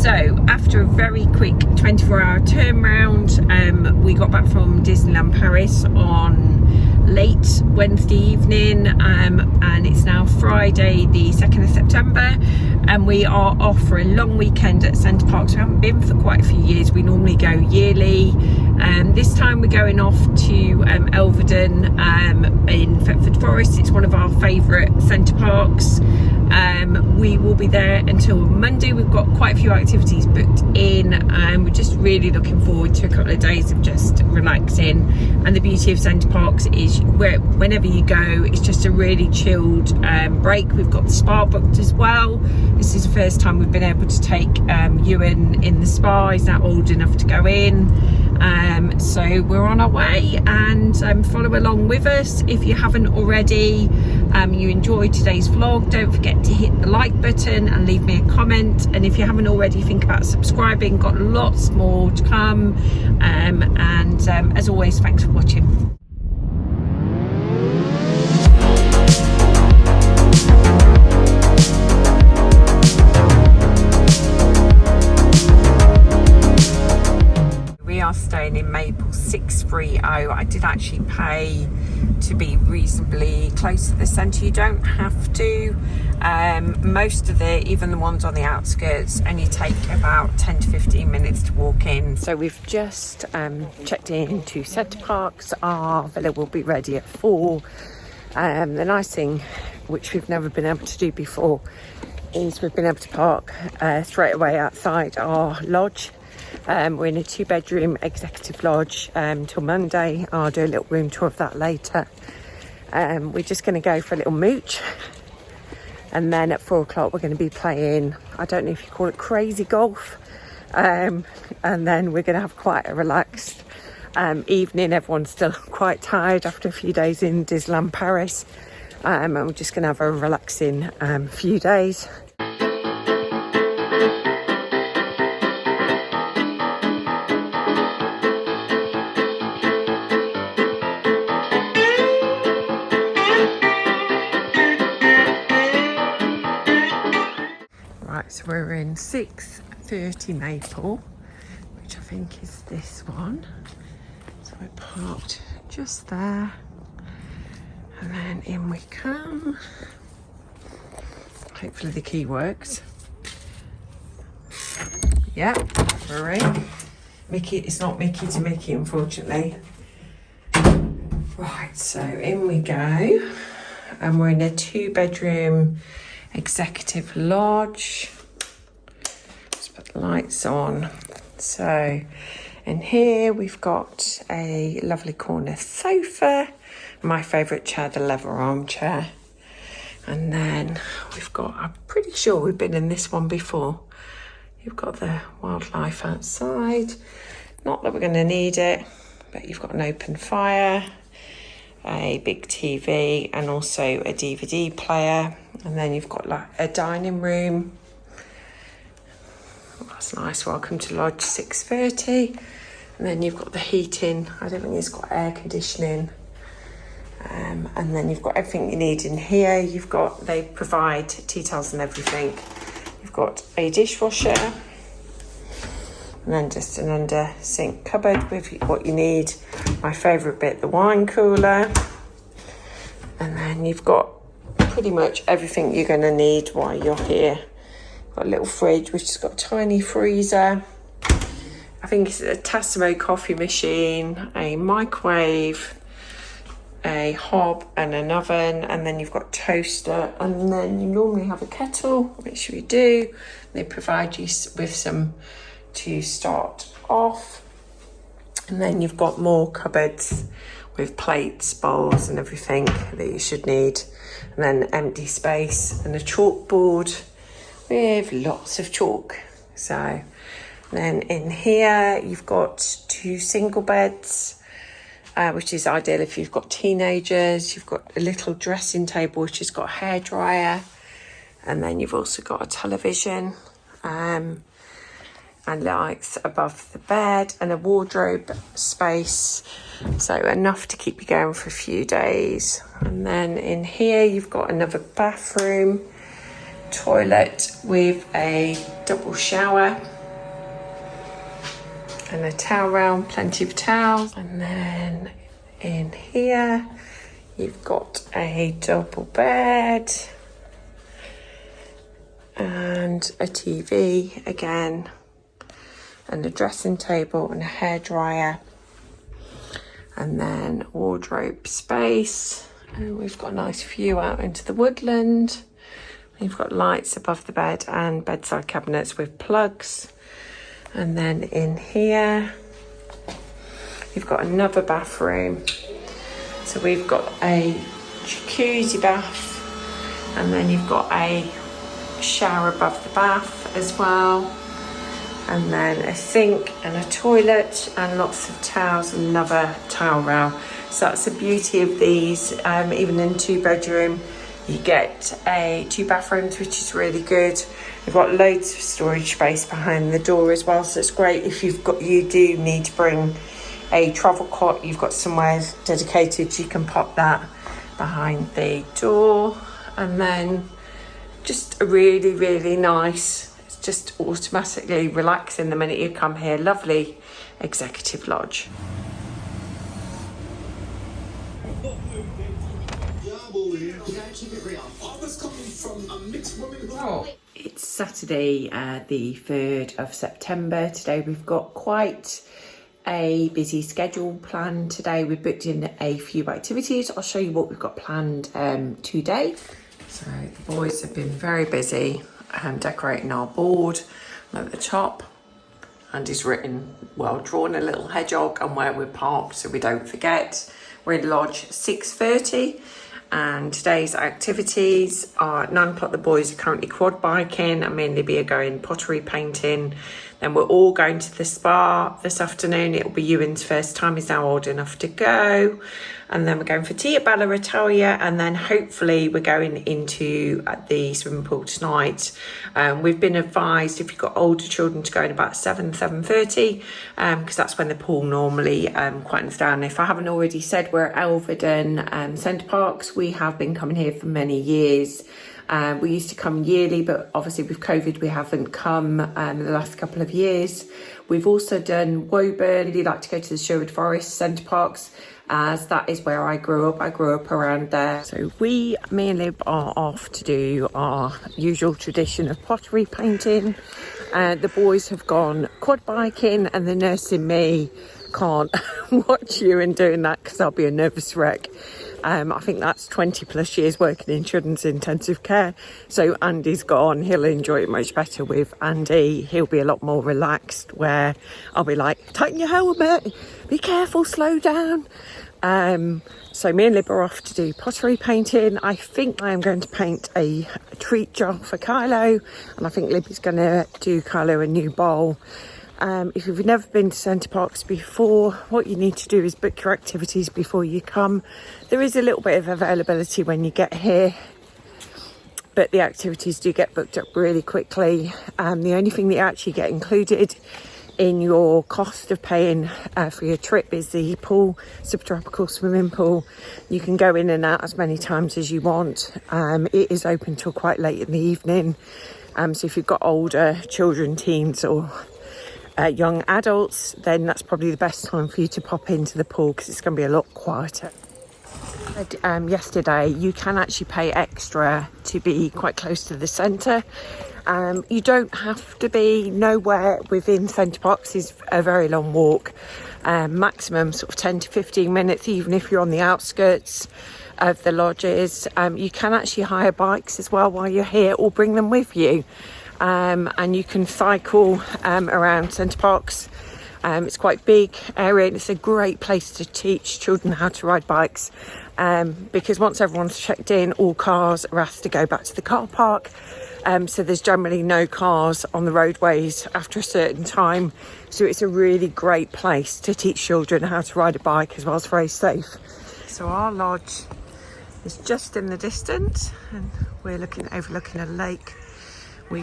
So after a very quick 24-hour turnaround, we got back from Disneyland Paris on late Wednesday evening, and it's now Friday the 2nd of September, and we are off for a long weekend at Centre Parcs. We haven't been for quite a few years. We normally go yearly. This time we're going off to Elveden in Thetford Forest. It's one of our favourite centre parks. We will be there until Monday. We've got quite a few activities booked in, and we're just really looking forward to a couple of days of just relaxing. And the beauty of Centre Parcs is whenever you go, it's just a really chilled break. We've got the spa booked as well. This is the first time we've been able to take Ewan in the spa. He's now old enough to go in. So we're on our way, and follow along with us if you haven't already. You enjoyed today's vlog, don't forget to hit the like button and leave me a comment, and if you haven't already, think about subscribing. Got lots more to come, and as always, thanks for watching. Staying in Maple 630. I did actually pay to be reasonably close to the centre. You don't have to. Most of even the ones on the outskirts only take about 10 to 15 minutes to walk in. So we've just checked into Centre Parcs. Our villa will be ready at 4. The nice thing, which we've never been able to do before, is we've been able to park straight away outside our lodge. We're in a 2-bedroom executive lodge till Monday. I'll do a little room tour of that later. We're just going to go for a little mooch, and then at 4 o'clock we're going to be playing, I don't know if you call it crazy golf, and then we're going to have quite a relaxed evening. Everyone's still quite tired after a few days in Disneyland Paris, and we're just going to have a relaxing few days. So we're in 630 Maple, which I think is this one. So we're parked just there, and then in we come. Hopefully the key works. Yeah, we're in. Mickey, it's not Mickey to Mickey, unfortunately. Right, so in we go, and we're in a 2-bedroom executive lodge. Lights on. So in here we've got a lovely corner sofa, my favourite chair, the leather armchair, and then we've got, I'm pretty sure we've been in this one before, you've got the wildlife outside. Not that we're going to need it, but you've got an open fire, a big TV, and also a DVD player, and then you've got like a dining room. That's nice. Welcome to Lodge 630. And then you've got the heating. I don't think it's got air conditioning. And then you've got everything you need in here. They provide tea towels and everything. You've got a dishwasher, and then just an under sink cupboard with what you need. My favourite bit, the wine cooler. And then you've got pretty much everything you're going to need while you're here. Got a little fridge which has got a tiny freezer. I think it's a Tassimo coffee machine, a microwave, a hob and an oven, and then you've got toaster, and then you normally have a kettle, which we do. They provide you with some to start off, and then you've got more cupboards with plates, bowls and everything that you should need, and then empty space and a chalkboard with lots of chalk. So then in here you've got 2 single beds, which is ideal if you've got teenagers. You've got a little dressing table which has got a hairdryer, and then you've also got a television and lights above the bed, and a wardrobe space, so enough to keep you going for a few days. And then in here you've got another bathroom, toilet with a double shower and a towel rail, plenty of towels. And then in here you've got a double bed and a TV again, and a dressing table and a hairdryer, and then wardrobe space. And we've got a nice view out into the woodland. We've got lights above the bed and bedside cabinets with plugs. And then in here you've got another bathroom. So we've got a jacuzzi bath, and then you've got a shower above the bath as well, and then a sink and a toilet and lots of towels and another towel rail. So that's the beauty of these. Even in 2-bedroom you get 2 bathrooms, which is really good. You've got loads of storage space behind the door as well, so it's great if you do need to bring a travel cot. You've got somewhere dedicated, you can pop that behind the door. And then just a really, really nice, it's just automatically relaxing the minute you come here. Lovely executive lodge. It's Saturday, the 3rd of September. Today we've got quite a busy schedule planned today. We've booked in a few activities. I'll show you what we've got planned today. So the boys have been very busy decorating our board at the top, and he's drawn a little hedgehog and where we're parked so we don't forget. We're in lodge 6:30, and today's activities are at 9 o'clock. The boys are currently quad biking, and me and Libby are going pottery painting. Then we're all going to the spa this afternoon. It'll be Ewan's first time, he's now old enough to go. And then we're going for tea at Bella Italia, and then hopefully we're going into the swimming pool tonight. We've been advised if you've got older children to go in about 7:30, because that's when the pool normally quietens down. If I haven't already said, we're at Elveden Centre Parcs. We have been coming here for many years. We used to come yearly, but obviously with COVID we haven't come in the last couple of years. We've also done Woburn. I'd really like to go to the Sherwood Forest Centre Parcs, as that is where I grew up. I grew up around there. So me and Lib are off to do our usual tradition of pottery painting. The boys have gone quad biking, and the nurse in me can't watch you in doing that because I'll be a nervous wreck. I think that's 20 plus years working in children's intensive care. So Andy's gone. He'll enjoy it much better with Andy. He'll be a lot more relaxed, where I'll be like, tighten your helmet, be careful, slow down. So me and Lib are off to do pottery painting. I think I am going to paint a treat jar for Kylo, and I think Libby's going to do Kylo a new bowl. If you've never been to Centre Parcs before, what you need to do is book your activities before you come. There is a little bit of availability when you get here, but the activities do get booked up really quickly. The only thing that you actually get included in your cost of paying for your trip is the pool, subtropical swimming pool. You can go in and out as many times as you want. It is open till quite late in the evening. So if you've got older children, teens or young adults, then that's probably the best time for you to pop into the pool, because it's going to be a lot quieter. Yesterday, you can actually pay extra to be quite close to the centre. You don't have to be. Nowhere within Centre Parcs is a very long walk, maximum sort of 10 to 15 minutes, even if you're on the outskirts of the lodges. You can actually hire bikes as well while you're here, or bring them with you. And you can cycle around Centre Parcs. It's quite big area, and it's a great place to teach children how to ride bikes, because once everyone's checked in, all cars are asked to go back to the car park. So there's generally no cars on the roadways after a certain time. So it's a really great place to teach children how to ride a bike, as well as very safe. So our lodge is just in the distance, and we're overlooking a lake.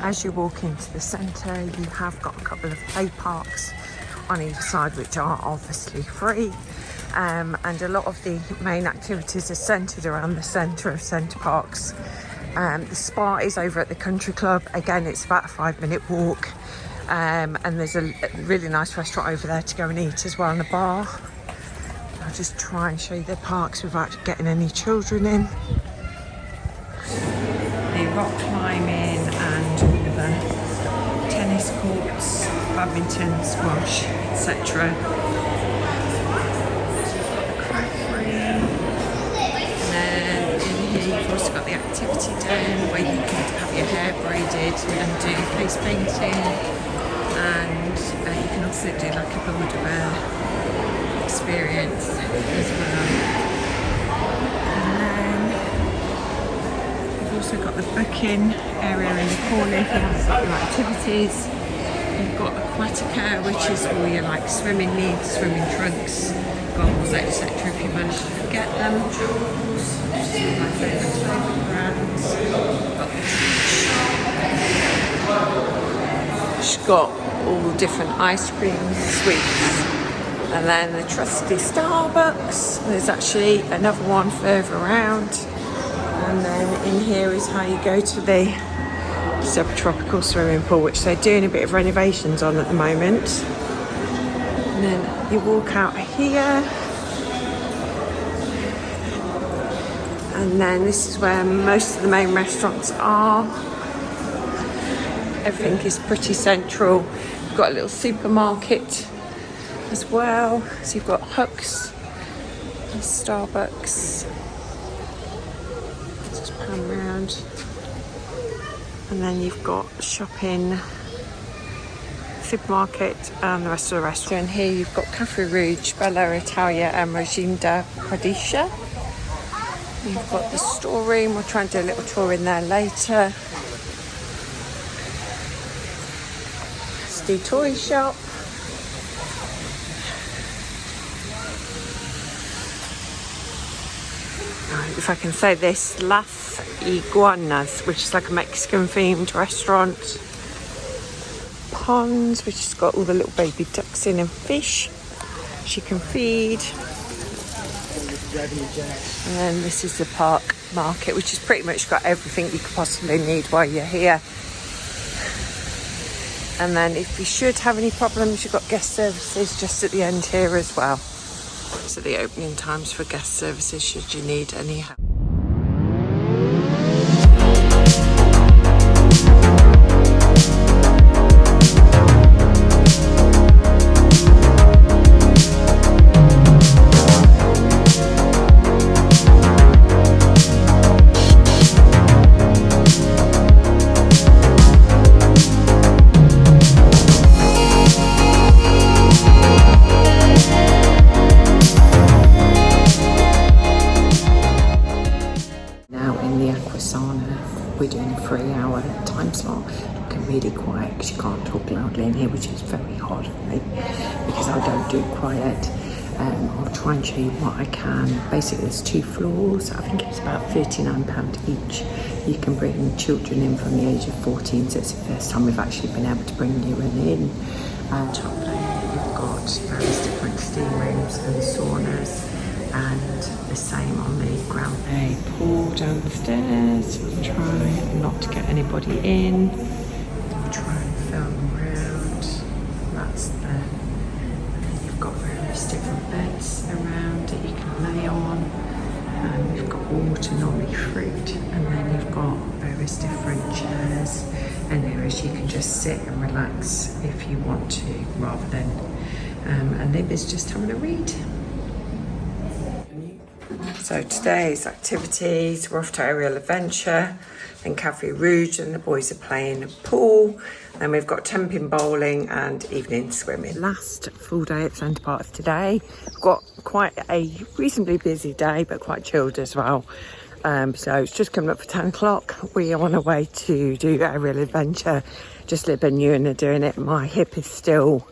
As you walk into the centre, you have got a couple of play parks on either side, which are obviously free. And a lot of the main activities are centred around the centre of Centre Parcs. The spa is over at the country club. Again, it's about a 5-minute walk. And there's a really nice restaurant over there to go and eat as well, and a bar. I'll just try and show you the parks without getting any children in. The rock climbing and all the tennis courts, badminton, squash, etc. You've also got the activity den where you can have your hair braided and do face painting, and you can also do like a Build-A-Bear experience as well. And then you've also got the booking area in the corner if you have got your activities. You've got Aquatica, which is all your like swimming needs, swimming trunks, goggles, etc. if you manage to forget them. My favourite clothing brands. She's got all different ice creams, sweets, and then the trusty Starbucks. There's actually another one further around, and then in here is how you go to the subtropical swimming pool, which they're doing a bit of renovations on at the moment. And then you walk out here. And then this is where most of the main restaurants are. Everything is pretty central. You've got a little supermarket as well. So you've got Hooks and Starbucks. Let's just pan round. And then you've got shopping, supermarket, and the rest of the restaurant. And here you've got Cafe Rouge, Bella Italia, and Regime de Pradisha. You've got the storeroom. We'll try and do a little tour in there later. It's the toy shop. Right, if I can say this, Las Iguanas, which is like a Mexican themed restaurant. Ponds, which has got all the little baby ducks in and fish she can feed. And then this is the Parc market, which has pretty much got everything you could possibly need while you're here. And then if you should have any problems, you've got guest services just at the end here as well. So the opening times for guest services should you need any help. Aqua Sana, we're doing a 3-hour time slot. Looking really quiet because you can't talk loudly in here, which is very hard for me because I don't do quiet. I'll try and show you what I can. Basically there's 2 floors. I think it's about £39 each. You can bring children in from the age of 14, so it's the first time we've actually been able to bring you in. Top layer you've got various different steam rooms and saunas, and the same on the ground. A pool downstairs. We'll try not to get anybody in. We'll try and film around. That's the. And then you've got various different beds around that you can lay on. You've got water, normally fruit, and then you've got various different chairs and areas you can just sit and relax if you want to, rather than. And Libby's just having a read. So today's activities, we're off to Aerial Adventure and Cafe Rouge, and the boys are playing pool. And we've got 10-pin bowling and evening swimming. Last full day at Centre Parcs today. Got quite a reasonably busy day, but quite chilled as well. So it's just coming up for 10 o'clock. We are on our way to do Aerial Adventure. Just Lib and Ewan are doing it. My hip is still...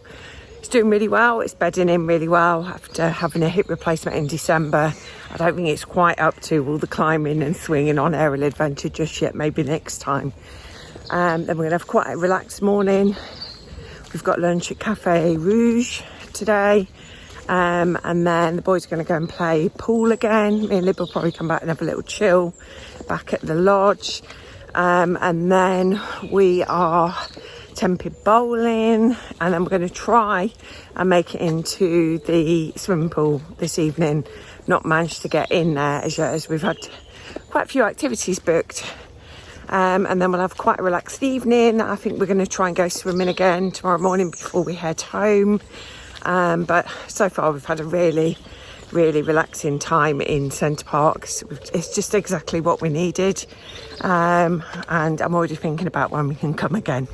It's doing really well. It's bedding in really well after having a hip replacement in December. I don't think it's quite up to all the climbing and swinging on Aerial Adventure just yet. Maybe next time. Then we're going to have quite a relaxed morning. We've got lunch at Cafe Rouge today. And then the boys are going to go and play pool again. Me and Lib will probably come back and have a little chill. back at the lodge, and then we are tempted bowling, and then we're going to try and make it into the swimming pool this evening. Not managed to get in there as yet, as we've had quite a few activities booked, and then we'll have quite a relaxed evening. I think we're going to try and go swimming again tomorrow morning before we head home, but so far we've had a really relaxing time in Centre Parcs. It's just exactly what we needed, and I'm already thinking about when we can come again.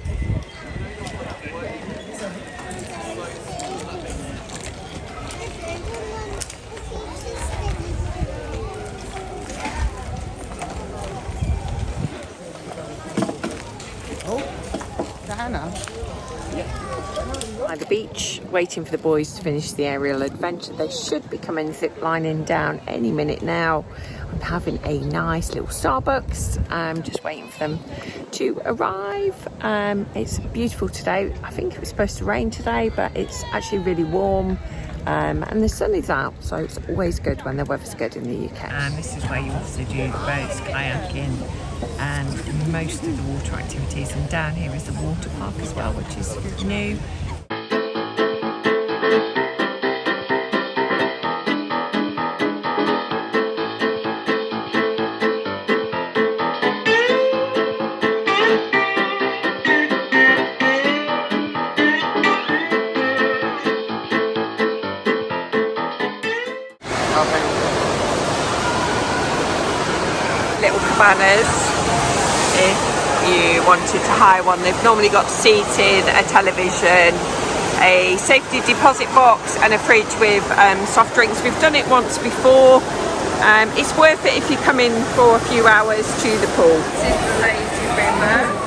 By the beach, waiting for the boys to finish the aerial adventure. They should be coming zip lining down any minute now. I'm having a nice little Starbucks. I'm just waiting for them to arrive. It's beautiful today. I think it was supposed to rain today, but it's actually really warm, and the sun is out, so it's always good when the weather's good in the UK. And this is where you also do the boats, kayaking, and most of the water activities. And down here is the water park as well, which is new. Little cabanas if you wanted to hire one. They've normally got seating, a television, a safety deposit box and a fridge with soft drinks. We've done it once before. It's worth it if you come in for a few hours to the pool. This is the Lady River.